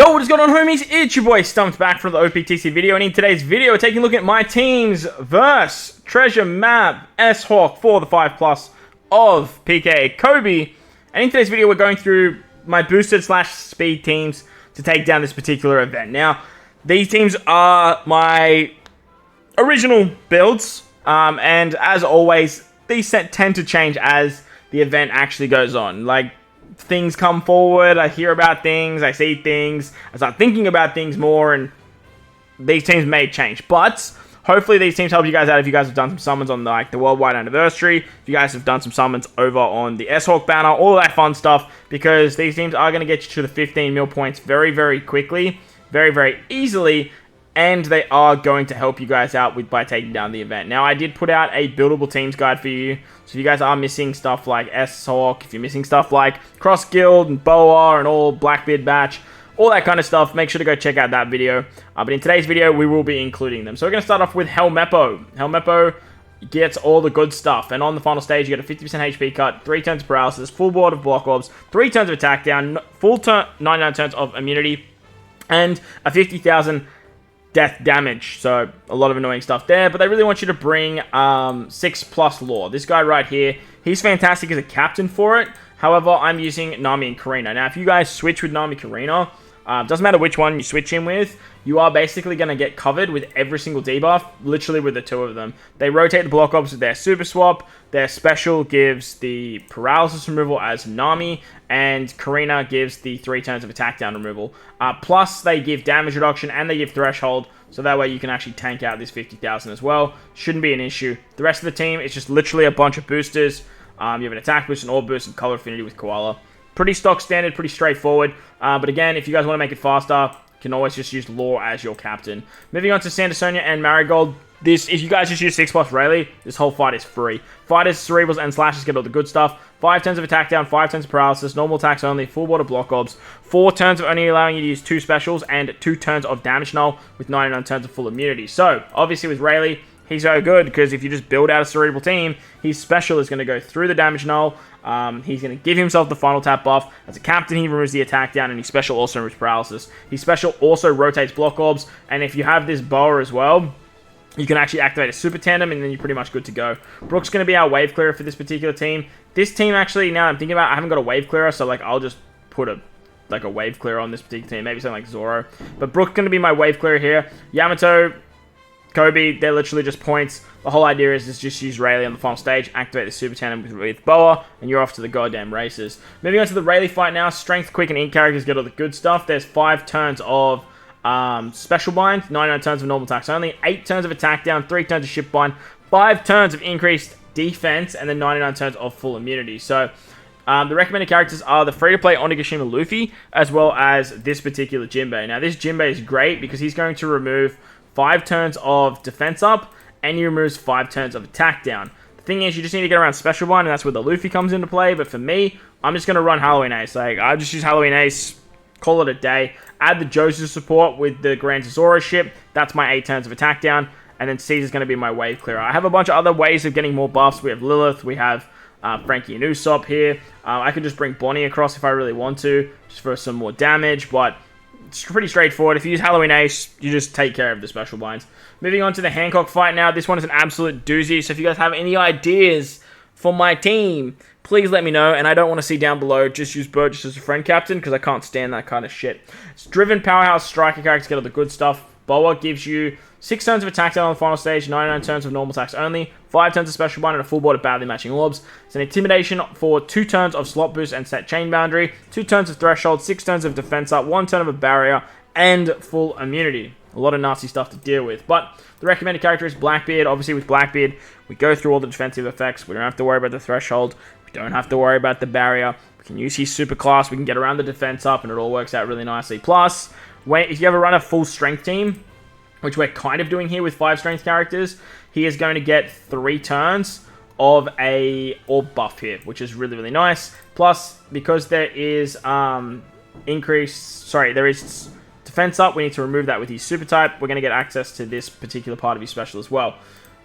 Yo, what is going on, homies? It's your boy StumpD back from the OPTC video, and in today's video, taking a look at my team's verse treasure map SHAWK for the 5+ of PK Coby. And in today's video, we're going through my boosted / speed teams to take down this particular event. Now, these teams are my original builds, and as always, these tend to change as the event actually goes on. Like, things come forward, I hear about things, I see things, I start thinking about things more, and these teams may change. But hopefully these teams help you guys out if you guys have done some summons on the worldwide anniversary, if you guys have done some summons over on the SHAWK banner, all that fun stuff, because these teams are going to get you to the 15 mil points very, very quickly, very, very easily, and they are going to help you guys out by taking down the event. Now, I did put out a buildable teams guide for you, so if you guys are missing stuff like SHAWK, if you're missing stuff like Cross Guild and Boa and all Blackbeard Batch, all that kind of stuff, make sure to go check out that video. But in today's video, we will be including them. So we're going to start off with Helmepo. Helmepo gets all the good stuff, and on the final stage, you get a 50% HP cut, 3 turns of paralysis, full board of block orbs, 3 turns of attack down, full 99 turns of immunity, and a 50,000 death damage. So a lot of annoying stuff there, but they really want you to bring 6+ lore. This guy right here, he's fantastic as a captain for it. However, I'm using Nami and Karina. Now, if you guys switch with Nami Karina, doesn't matter which one you switch in with, you are basically going to get covered with every single debuff, literally with the two of them. They rotate the block ops with their super swap, their special gives the paralysis removal as Nami, and Karina gives the 3 turns of attack down removal. Plus, they give damage reduction and they give threshold, so that way you can actually tank out this 50,000 as well. Shouldn't be an issue. The rest of the team is just literally a bunch of boosters. You have an attack boost, an orb boost, and color affinity with Koala. Pretty stock standard, pretty straightforward. But again, if you guys want to make it faster, you can always just use Lore as your captain. Moving on to Sandersonia and Marigold. If you guys just use 6+ Rayleigh, this whole fight is free. Fighters, Cerebrals, and Slashers get all the good stuff. 5 turns of attack down, 5 turns of paralysis, normal attacks only, full board of block orbs, 4 turns of only allowing you to use 2 specials, and 2 turns of damage null with 99 turns of full immunity. So, obviously with Rayleigh, he's so good because if you just build out a Cerebral team, his special is going to go through the damage null. He's going to give himself the final tap buff. As a captain, he removes the attack down, and his special also removes paralysis. His special also rotates block orbs, and if you have this Boa as well, you can actually activate a super tandem, and then you're pretty much good to go. Brook's going to be our wave clearer for this particular team. This team, actually, now I'm thinking about it, I haven't got a wave clearer, so I'll just put a wave clearer on this particular team. Maybe something like Zoro. But Brook's going to be my wave clearer here. Yamato, Coby, they're literally just points. The whole idea is just use Rayleigh on the final stage, activate the super tandem with Boa, and you're off to the goddamn races. Moving on to the Rayleigh fight now. Strength, Quick, and Ink characters get all the good stuff. There's 5 turns of special bind, 99 turns of normal attacks only, 8 turns of attack down, 3 turns of ship bind, 5 turns of increased defense, and then 99 turns of full immunity. So the recommended characters are the free-to-play Onigashima Luffy, as well as this particular Jinbei. Now, this Jinbei is great because he's going to remove 5 turns of defense up, and he removes 5 turns of attack down. The thing is, you just need to get around special bind, and that's where the Luffy comes into play. But for me, I'm just going to run Halloween Ace. I just use Halloween Ace, call it a day. Add the Josu support with the Grand Zoro ship. That's my 8 turns of attack down. And then Caesar's going to be my wave clearer. I have a bunch of other ways of getting more buffs. We have Lilith. We have Frankie and Usopp here. I could just bring Bonnie across if I really want to, just for some more damage. But it's pretty straightforward. If you use Halloween Ace, you just take care of the special binds. Moving on to the Hancock fight now. This one is an absolute doozy. So if you guys have any ideas for my team, please let me know. And I don't want to see down below, just use Burgess as a friend captain, because I can't stand that kind of shit. It's driven powerhouse striker characters get all the good stuff. Boa gives you 6 turns of attack down on the final stage, 99 turns of normal attacks only, 5 turns of special bind, and a full board of badly matching orbs. It's an intimidation for 2 turns of slot boost and set chain boundary, 2 turns of threshold, 6 turns of defense up, 1 turn of a barrier, and full immunity. A lot of nasty stuff to deal with. But the recommended character is Blackbeard. Obviously, with Blackbeard, we go through all the defensive effects. We don't have to worry about the threshold. We don't have to worry about the barrier. We can use his super class. We can get around the defense up, and it all works out really nicely. Plus, if you ever run a full strength team, which we're kind of doing here with 5 strength characters, he is going to get 3 turns of a orb buff here, which is really, really nice. Plus, because there is there is defense up, we need to remove that with his super type. We're going to get access to this particular part of his special as well.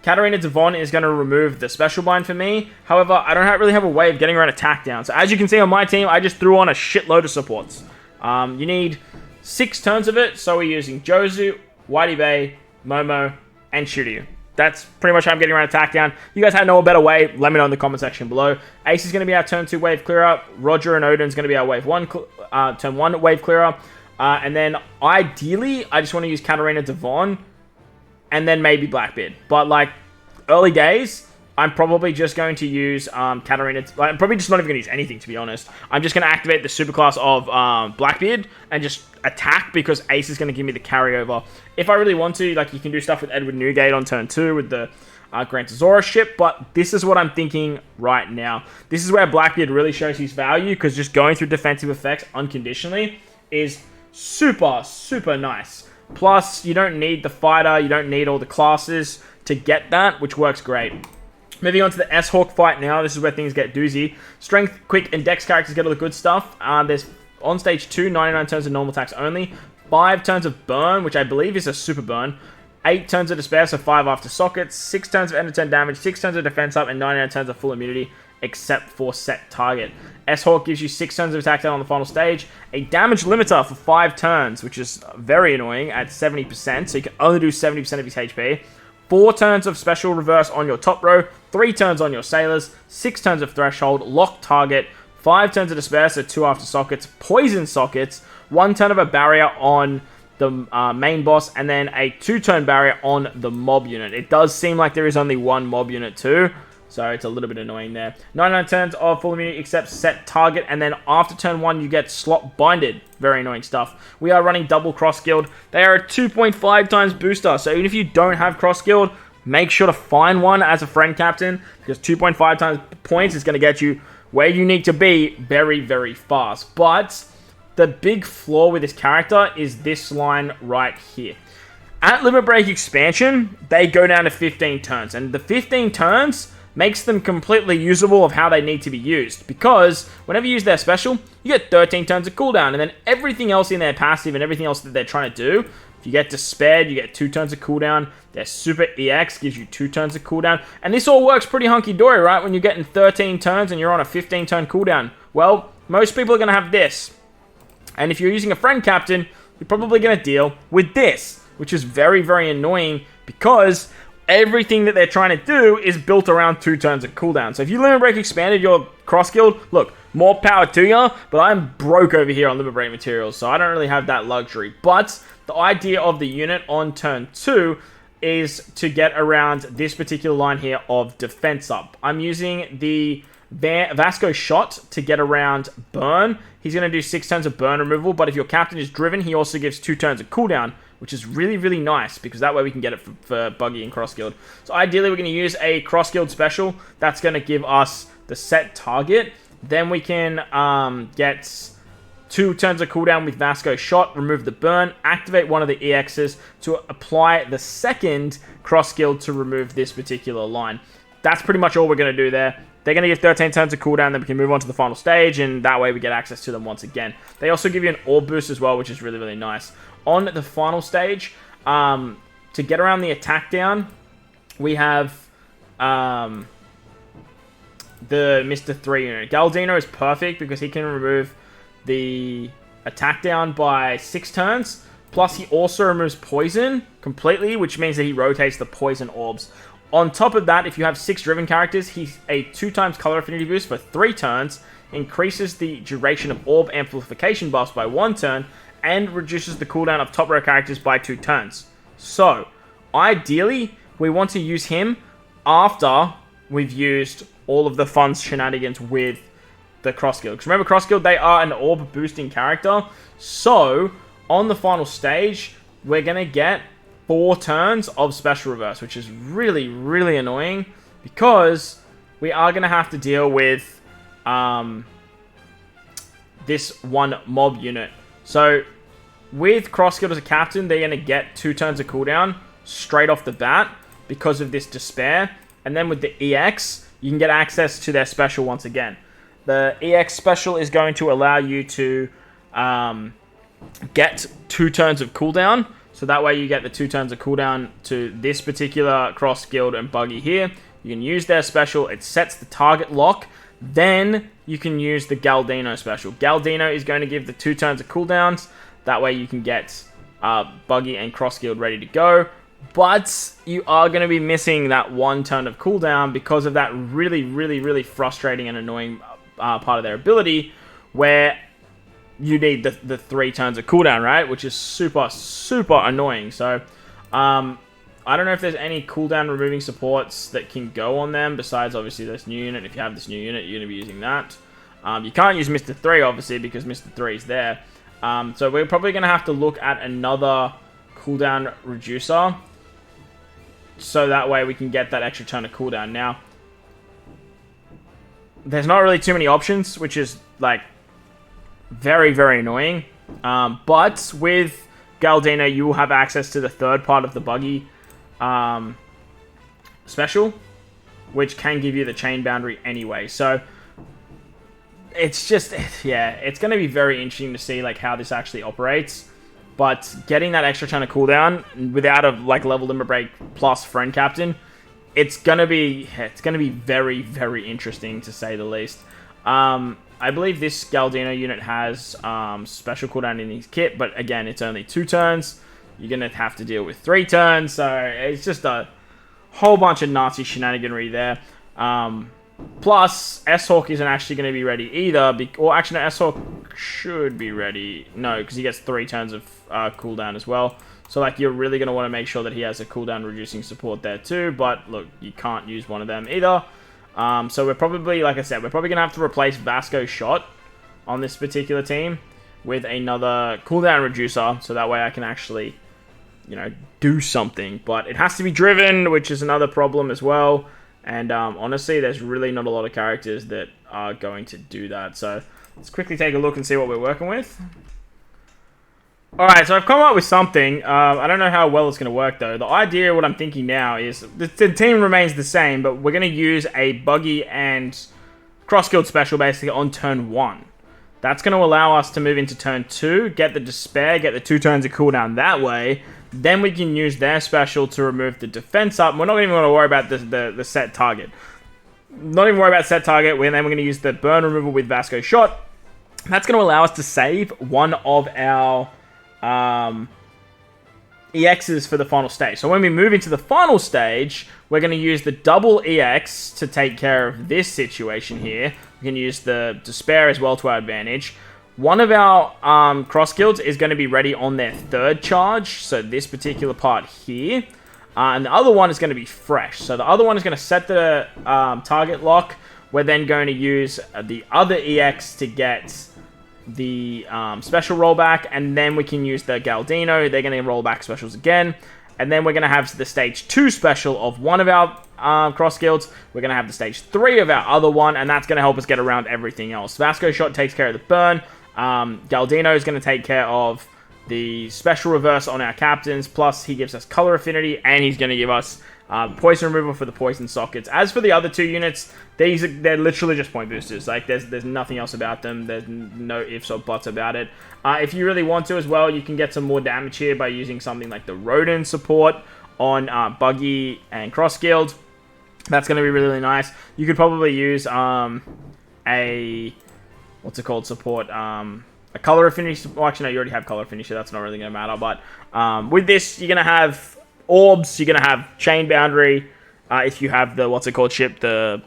Katarina Devon is going to remove the special bind for me. However, I don't really have a way of getting around attack down. So as you can see on my team, I just threw on a shitload of supports. You need 6 turns of it, so we're using Jozu, Whitey Bay, Momo, and Shiryu. That's pretty much how I'm getting around attack down. You guys know a better way, let me know in the comment section below. Ace is going to be our turn 2 wave clear up. Roger and Odin's going to be our wave 1, turn 1 wave clear up. And then ideally, I just want to use Katarina Devon and then maybe Blackbeard. But like early days, I'm probably just going to use Katarina. I'm probably just not even going to use anything, to be honest. I'm just going to activate the superclass of Blackbeard and just attack because Ace is going to give me the carryover. If I really want to, like you can do stuff with Edward Newgate on turn 2 with the Grand Azora ship, but this is what I'm thinking right now. This is where Blackbeard really shows his value because just going through defensive effects unconditionally is super, super nice. Plus, you don't need the fighter, you don't need all the classes to get that, which works great. Moving on to the S-Hawk fight now. This is where things get doozy. Strength, Quick, and Dex characters get all the good stuff. There's, on stage 2, 99 turns of normal attacks only. 5 turns of Burn, which I believe is a super burn. 8 turns of Despair, so 5 after sockets. 6 turns of end of turn damage. 6 turns of defense up, and 99 turns of full immunity, except for set target. S-Hawk gives you 6 turns of attack down on the final stage. A damage limiter for 5 turns, which is very annoying at 70%, so you can only do 70% of his HP. 4 turns of special reverse on your top row, 3 turns on your sailors, 6 turns of threshold, lock target, 5 turns of despair, so 2 after sockets, poison sockets, 1 turn of a barrier on the main boss, and then a 2-turn barrier on the mob unit. It does seem like there is only 1 mob unit too, so it's a little bit annoying there. 99 turns of full immunity except set target, and then after turn 1 you get slot binded. Very annoying stuff. We are running double cross guild. They are a 2.5 times booster, so even if you don't have cross guild, make sure to find one as a friend captain, because 2.5 times points is going to get you where you need to be very, very fast. But the big flaw with this character is this line right here. At Limit Break expansion, they go down to 15 turns, and the 15 turns makes them completely usable of how they need to be used, because whenever you use their special, you get 13 turns of cooldown, and then everything else in their passive and everything else that they're trying to do, if you get Despaired, you get 2 turns of cooldown. Their Super EX gives you 2 turns of cooldown, and this all works pretty hunky-dory, right? When you're getting 13 turns and you're on a 15-turn cooldown. Well, most people are going to have this, and if you're using a friend captain, you're probably going to deal with this, which is very, very annoying, because everything that they're trying to do is built around 2 turns of cooldown. So if you Limit Break expanded your cross guild, look, more power to you, but I'm broke over here on Limit Break materials, so I don't really have that luxury. But the idea of the unit on turn 2 is to get around this particular line here of defense up. I'm using the Vasco shot to get around burn. He's going to do 6 turns of burn removal, but if your captain is driven, he also gives 2 turns of cooldown, which is really, really nice, because that way we can get it for Buggy and Cross Guild. So ideally, we're going to use a Cross Guild special. That's going to give us the set target. Then we can get 2 turns of cooldown with Vasco shot, remove the burn, activate one of the EXs to apply the second Cross Guild to remove this particular line. That's pretty much all we're going to do there. They're going to give 13 turns of cooldown, then we can move on to the final stage, and that way we get access to them once again. They also give you an orb boost as well, which is really, really nice. On the final stage, to get around the attack down, we have the Mr. 3 unit. Galdino is perfect because he can remove the attack down by 6 turns. Plus, he also removes poison completely, which means that he rotates the poison orbs. On top of that, if you have 6 driven characters, he's a 2 times color affinity boost for 3 turns, increases the duration of orb amplification buffs by 1 turn, and reduces the cooldown of top row characters by 2 turns. So, ideally, we want to use him after we've used all of the fun shenanigans with the Cross Guild. Because remember, Cross Guild, they are an orb boosting character. So, on the final stage, we're going to get 4 turns of special reverse, which is really, really annoying, because we are going to have to deal with this one mob unit. So, with Cross Guild as a captain, they're going to get 2 turns of cooldown straight off the bat because of this Despair. And then with the EX, you can get access to their special once again. The EX special is going to allow you to get 2 turns of cooldown. So that way you get the 2 turns of cooldown to this particular Cross Guild and Buggy here. You can use their special. It sets the target lock. Then you can use the Galdino special. Galdino is going to give the 2 turns of cooldowns. That way you can get Buggy and Cross Guild ready to go. But you are going to be missing that 1 turn of cooldown because of that really frustrating and annoying part of their ability where you need the 3 turns of cooldown, right? Which is super annoying. So, I don't know if there's any cooldown removing supports that can go on them besides obviously this new unit. If you have this new unit, you're going to be using that. You can't use Mr. 3 obviously because Mr. 3 is there. So we're probably going to have to look at another cooldown reducer. So that way we can get that extra turn of cooldown. Now, there's not really too many options, which is like very annoying. But with Galdino, you will have access to the 3rd part of the Buggy special, which can give you the chain boundary anyway. So it's just, yeah, it's going to be very interesting to see like how this actually operates. But getting that extra turn of cooldown without a like level limit break plus friend captain, it's gonna be very interesting to say the least. I believe this Galdino unit has special cooldown in his kit, but again, it's only 2 turns. You're gonna have to deal with 3 turns, so it's just a whole bunch of Nazi shenaniganry there. Plus, SHAWK isn't actually going to be ready either. Or actually, no, SHAWK should be ready. No, because he gets 3 turns of cooldown as well. So, like, you're really going to want to make sure that he has a cooldown reducing support there too. But, look, you can't use one of them either. So, we're probably, like I said, we're probably going to have to replace Vasco's shot on this particular team with another cooldown reducer. So, that way I can actually, you know, do something. But it has to be driven, which is another problem as well. And honestly, there's really not a lot of characters that are going to do that. So let's quickly take a look and see what we're working with. Alright, so I've come up with something. I don't know how well it's going to work though. The idea, what I'm thinking now is, the team remains the same, but we're going to use a Buggy and Cross Guild special basically on turn 1. That's going to allow us to move into turn 2, get the Despair, get the 2 turns of cooldown that way. Then we can use their special to remove the defense up. We're not even going to worry about the set target. Not even worry about set target. Then we're going to use the burn removal with Vasco's shot. That's going to allow us to save one of our EXs for the final stage. So when we move into the final stage, we're going to use the double EX to take care of this situation here. We can use the Despair as well to our advantage. One of our cross guilds is going to be ready on their 3rd charge, so this particular part here. And the other one is going to be fresh. So the other one is going to set the target lock. We're then going to use the other EX to get the special rollback, and then we can use the Galdino. They're going to roll back specials again. And then we're going to have the stage 2 special of one of our cross guilds. We're going to have the stage 3 of our other one, and that's going to help us get around everything else. Vasco shot takes care of the burn. Galdino is going to take care of the special reverse on our captains, plus he gives us color affinity, and he's going to give us poison removal for the poison sockets. As for the other 2 units, they're literally just point boosters. Like, there's nothing else about them. There's no ifs or buts about it. If you really want to as well, you can get some more damage here by using something like the Rodin support on Buggy and Cross Guild. That's going to be really nice. You could probably use what's it called, support, a color affinity. Well, actually, no, you already have color affinity, so that's not really going to matter. But with this, you're going to have orbs, you're going to have chain boundary. If you have the, what's it called, ship, the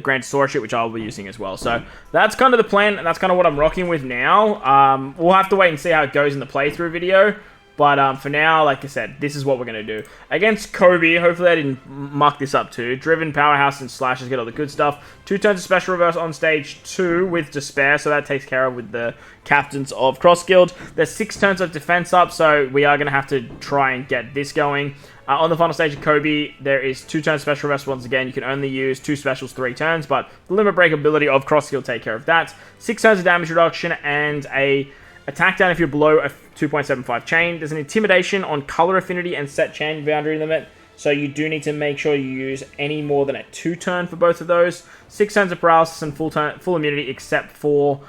Grand Store ship, which I'll be using as well. So that's kind of the plan, and that's kind of what I'm rocking with now. We'll have to wait and see how it goes in the playthrough video. But for now, like I said, this is what we're going to do. Against Coby, hopefully I didn't muck this up too. Driven, Powerhouse, and Slashes get all the good stuff. 2 turns of Special Reverse on stage 2 with Despair, so that takes care of with the captains of Cross Guild. There's 6 turns of Defense up, so we are going to have to try and get this going. On the final stage of Coby, there is 2 turns Special Reverse once again. You can only use 2 specials 3 turns, but the Limit Break ability of Cross Guild take care of that. 6 turns of damage reduction and a attack down if you're below a 2.75 chain. There's an Intimidation on color affinity and set chain boundary limit. So you do need to make sure you use any more than a 2 turn for both of those. 6 turns of paralysis and full immunity except for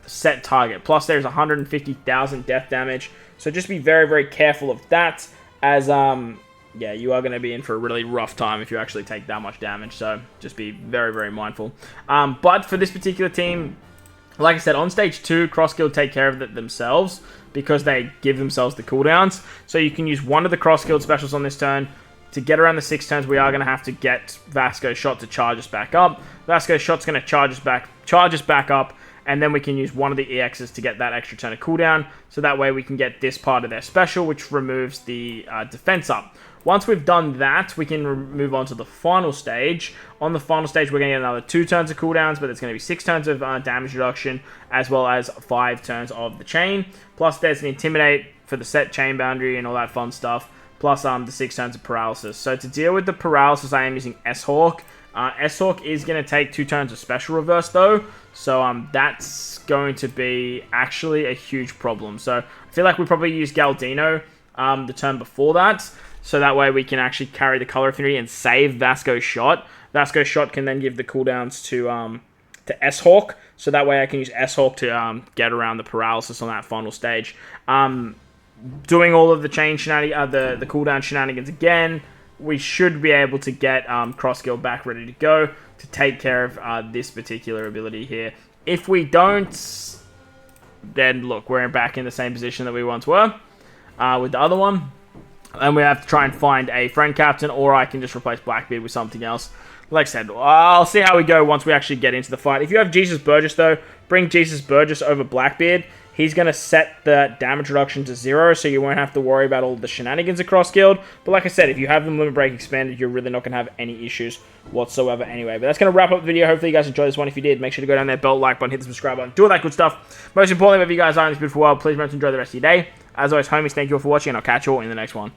set target. Plus there's 150,000 death damage. So just be very, very careful of that, as yeah, you are going to be in for a really rough time if you actually take that much damage. So just be very, very mindful. But for this particular team, Like I said, on stage 2, cross guild take care of it themselves because they give themselves the cooldowns. So you can use one of the cross guild specials on this turn. To get around the 6 turns, we are going to have to get Vasco's shot to charge us back up. Vasco's shot's going to charge us back up, and then we can use one of the EXs to get that extra turn of cooldown. So that way we can get this part of their special, which removes the defense up. Once we've done that, we can move on to the final stage. On the final stage, we're going to get another 2 turns of cooldowns, but it's going to be 6 turns of damage reduction, as well as 5 turns of the chain. Plus, there's an Intimidate for the set chain boundary and all that fun stuff. Plus, the 6 turns of paralysis. So to deal with the paralysis, I am using SHAWK. SHAWK is going to take 2 turns of special reverse, though. So that's going to be actually a huge problem. So I feel like we probably use Galdino the turn before that. So that way we can actually carry the color affinity and save Vasco's shot. Vasco's shot can then give the cooldowns to SHAWK. So that way I can use SHAWK to get around the paralysis on that final stage. Doing all of the chain the cooldown shenanigans again, we should be able to get cross guild back ready to go to take care of this particular ability here. If we don't, then look, we're back in the same position that we once were with the other one. And we have to try and find a friend captain, or I can just replace Blackbeard with something else. Like I said, I'll see how we go once we actually get into the fight. If you have Jesus Burgess, though, bring Jesus Burgess over Blackbeard. He's going to set the damage reduction to 0, so you won't have to worry about all the shenanigans across guild. But like I said, if you have them Limit Break expanded, you're really not going to have any issues whatsoever anyway. But that's going to wrap up the video. Hopefully you guys enjoyed this one. If you did, make sure to go down there, bell, like button, hit the subscribe button, do all that good stuff. Most importantly, wherever you guys are in this beautiful world, please remember to enjoy the rest of your day. As always, homies, thank you all for watching, and I'll catch you all in the next one.